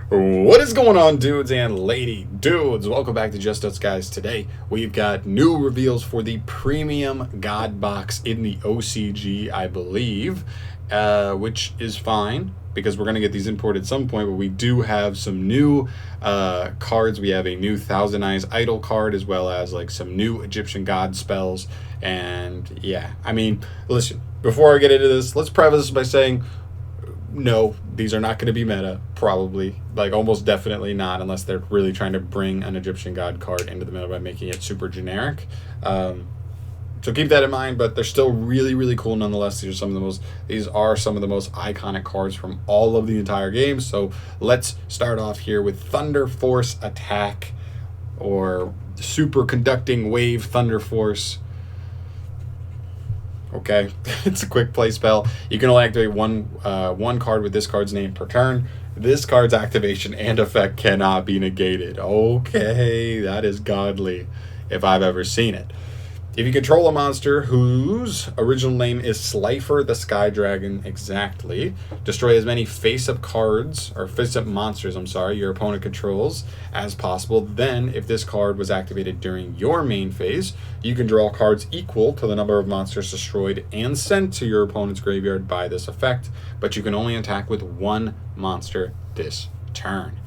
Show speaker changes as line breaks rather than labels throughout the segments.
What is going on, dudes and lady dudes? Welcome back to Just Us Guys. Today we've got new reveals for the premium God box in the OCG, I believe, which is fine because we're going to get these imported at some point, but we do have some new cards. We have a new Thousand Eyes Idol card, as well as like some new Egyptian God spells. And yeah, I mean, listen, before I get into this, let's preface this by saying, no, these are not going to be meta, probably. Like, almost definitely not, unless they're really trying to bring an Egyptian God card into the meta by making it super generic. So keep that in mind, but they're still really, really cool nonetheless. These are some of the most iconic cards from all of the entire game. So let's start off here with Thunder Force Attack, or Superconducting Wave Thunder Force. Okay, it's a quick play spell. You can only activate one card with this card's name per turn. This card's activation and effect cannot be negated. Okay, that is godly if I've ever seen it. If you control a monster whose original name is Slifer the Sky Dragon, exactly, destroy as many face-up monsters, your opponent controls as possible. Then, if this card was activated during your main phase, you can draw cards equal to the number of monsters destroyed and sent to your opponent's graveyard by this effect, but you can only attack with one monster this turn.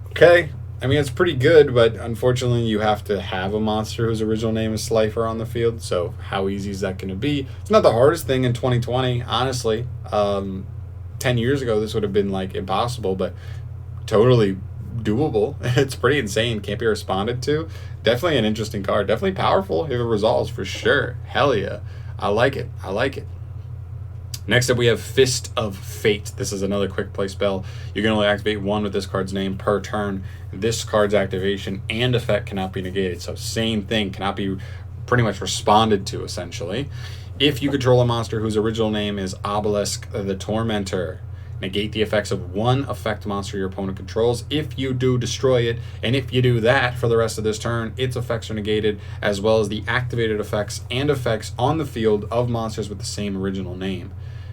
Okay. I mean, it's pretty good, but unfortunately you have to have a monster whose original name is Slifer on the field, so how easy is that going to be? It's not the hardest thing in 2020, honestly. 10 years ago, this would have been, like, impossible, but totally doable. It's pretty insane. Can't be responded to. Definitely an interesting card. Definitely powerful if it resolves, for sure. Hell yeah. I like it. Next up, we have Fist of Fate. This is another quick play spell. You can only activate one with this card's name per turn. This card's activation and effect cannot be negated. So same thing, cannot be pretty much responded to, essentially. If you control a monster whose original name is Obelisk the Tormentor, negate the effects of one effect monster your opponent controls. If you do, destroy it. And if you do that for the rest of this turn, its effects are negated, as well as the activated effects and effects on the field of monsters with the same original name.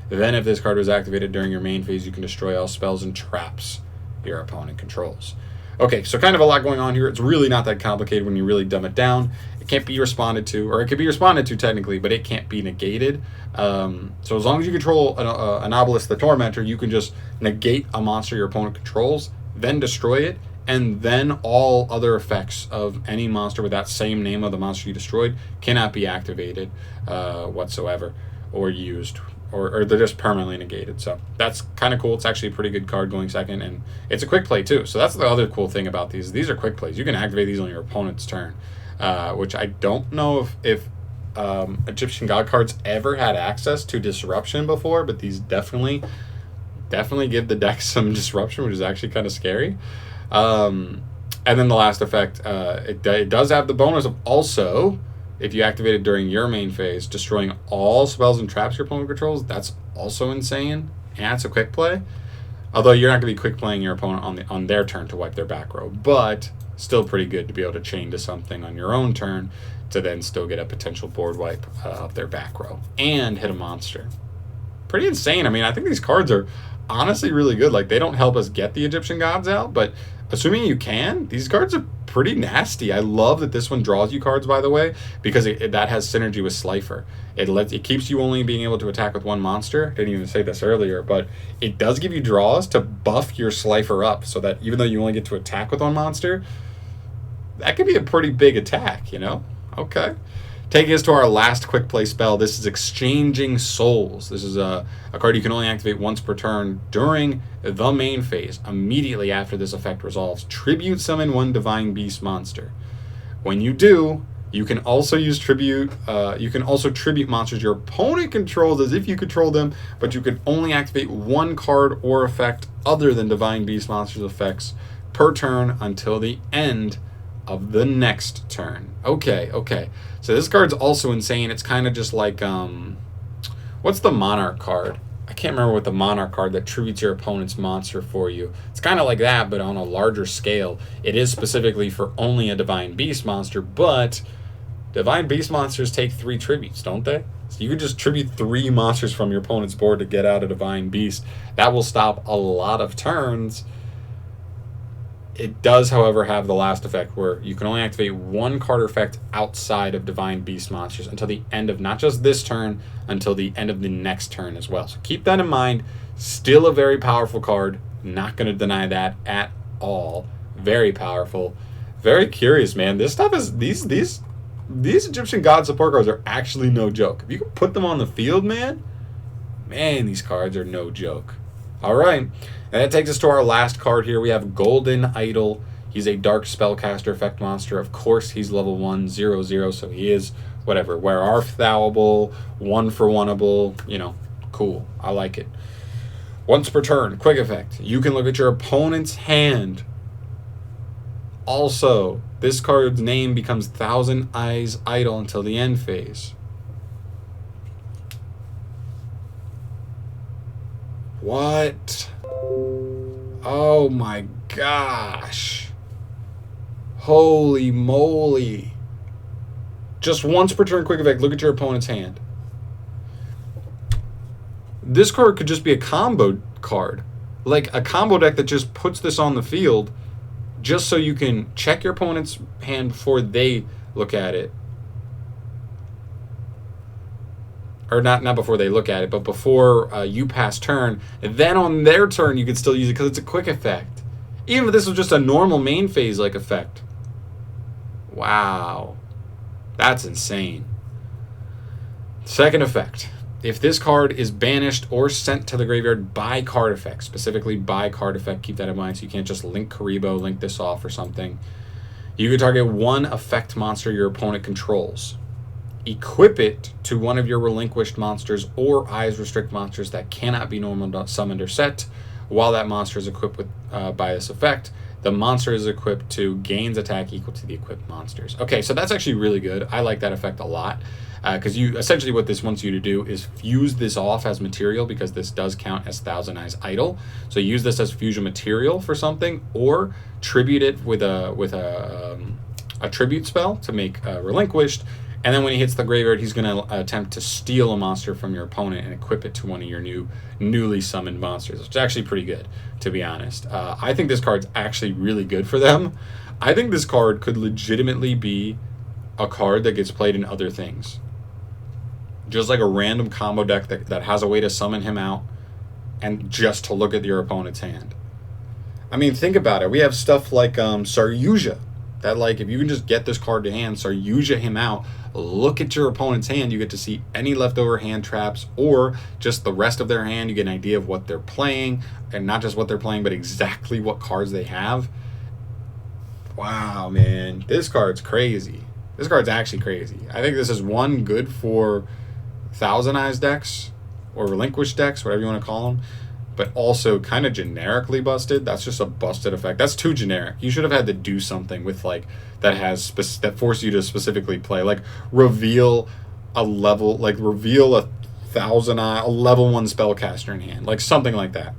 Then, if this card was activated during your main phase, you can destroy all spells and traps your opponent controls. Okay, so kind of a lot going on here. It's really not that complicated when you really dumb it down. It can't be responded to, or it can be responded to technically, but it can't be negated. So as long as you control an Obelisk the Tormentor, you can just negate a monster your opponent controls, then destroy it, and then all other effects of any monster with that same name of the monster you destroyed cannot be activated whatsoever or used. Or they're just permanently negated. So that's kind of cool. It's actually a pretty good card going second, and it's a quick play too. So that's the other cool thing about these. These are quick plays. You can activate these on your opponent's turn, which I don't know if Egyptian God cards ever had access to disruption before, but these definitely give the deck some disruption, which is actually kind of scary. And then the last effect, it does have the bonus of also, if you activate it during your main phase, destroying all spells and traps your opponent controls. That's also insane. And it's a quick play. Although you're not going to be quick playing your opponent on their turn to wipe their back row. But still pretty good to be able to chain to something on your own turn to then still get a potential board wipe of their back row. And hit a monster. Pretty insane. I mean, I think these cards are honestly really good. Like, they don't help us get the Egyptian gods out, but assuming you can, these cards are pretty nasty. I love that this one draws you cards, by the way, because that has synergy with Slifer. It keeps you only being able to attack with one monster. Didn't even say this earlier, but it does give you draws to buff your Slifer up, so that even though you only get to attack with one monster, that could be a pretty big attack, you know? Okay. Taking us to our last quick play spell, this is Exchanging Souls. This is a card you can only activate once per turn during the main phase. Immediately after this effect resolves, tribute summon one Divine Beast monster. When you do, you can also use tribute. You can also tribute monsters your opponent controls as if you control them, but you can only activate one card or effect other than Divine Beast monsters' effects per turn until the end of the next turn. Okay. So this card's also insane. It's kind of just like, what's the Monarch card? I can't remember what the Monarch card that tributes your opponent's monster for you. It's kind of like that, but on a larger scale. It is specifically for only a Divine Beast monster, but Divine Beast monsters take 3 tributes, don't they? So you could just tribute 3 monsters from your opponent's board to get out a Divine Beast. That will stop a lot of turns. It does, however, have the last effect where you can only activate one card or effect outside of Divine Beast monsters until the end of not just this turn, until the end of the next turn as well. So keep that in mind. Still a very powerful card. Not going to deny that at all. Very powerful. Very curious, man. This stuff is these Egyptian God support cards are actually no joke. If you can put them on the field, man, these cards are no joke. All right, and that takes us to our last card here. We have Golden Idol. He's a dark spellcaster effect monster. Of course, he's level 1/0/0, so he is whatever. Where Arf Thowable, 1-for-1able, you know, cool. I like it. Once per turn, quick effect. You can look at your opponent's hand. Also, this card's name becomes Thousand Eyes Idol until the end phase. What? Oh my gosh. Holy moly. Just once per turn, quick effect. Look at your opponent's hand. This card could just be a combo card. Like a combo deck that just puts this on the field just so you can check your opponent's hand before they look at it. Or not before they look at it, but before you pass turn. And then on their turn, you could still use it because it's a quick effect. Even if this was just a normal main phase-like effect. Wow. That's insane. Second effect. If this card is banished or sent to the graveyard by card effect, specifically by card effect, keep that in mind so you can't just link Karibo, link this off or something. You can target one effect monster your opponent controls. Equip it to one of your relinquished monsters or eyes restrict monsters that cannot be normal summoned or set. While that monster is equipped with by this effect, the monster is equipped to gains attack equal to the equipped monsters. Okay, so that's actually really good. I like that effect a lot because you essentially what this wants you to do is fuse this off as material because this does count as Thousand Eyes Idol. So use this as fusion material for something or tribute it with a tribute spell to make Relinquished. And then when he hits the graveyard, he's going to attempt to steal a monster from your opponent and equip it to one of your newly summoned monsters, which is actually pretty good, to be honest. I think this card's actually really good for them. I think this card could legitimately be a card that gets played in other things. Just like a random combo deck that has a way to summon him out and just to look at your opponent's hand. I mean, think about it. We have stuff like Saryuja. That, like, if you can just get this card to hand, Saryuja him out, look at your opponent's hand, you get to see any leftover hand traps or just the rest of their hand. You get an idea of what they're playing, and not just what they're playing, but exactly what cards they have. Wow, man. This card's crazy. This card's actually crazy. I think this is one good for Thousand Eyes decks or Relinquished decks, whatever you want to call them. But also kind of generically busted. That's just a busted effect. That's too generic. You should have had to do something with like that force you to specifically play, like reveal a level, like reveal a level 1 spellcaster in hand, like something like that.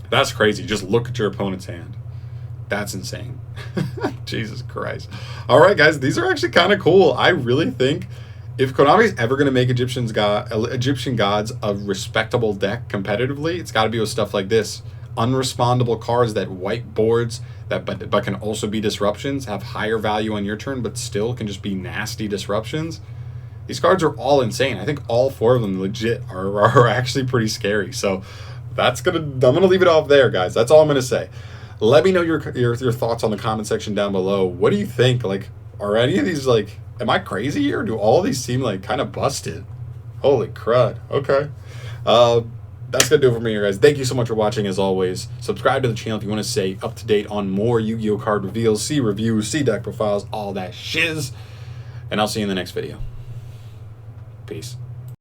That's crazy. Just look at your opponent's hand. That's insane. Jesus Christ. All right, guys, these are actually kind of cool. I really think if Konami's ever going to make Egyptian Gods a respectable deck competitively, it's got to be with stuff like this. Unrespondable cards that wipe boards, but can also be disruptions, have higher value on your turn, but still can just be nasty disruptions. These cards are all insane. I think all 4 of them legit are actually pretty scary. So I'm gonna leave it off there, guys. That's all I'm gonna say. Let me know your thoughts on the comment section down below. What do you think? Like, are any of these like? Am I crazy here? Do all these seem like kind of busted? Holy crud. Okay. That's going to do it for me here, guys. Thank you so much for watching, as always. Subscribe to the channel if you want to stay up to date on more Yu-Gi-Oh! Card reveals, see reviews, see deck profiles, all that shiz. And I'll see you in the next video. Peace.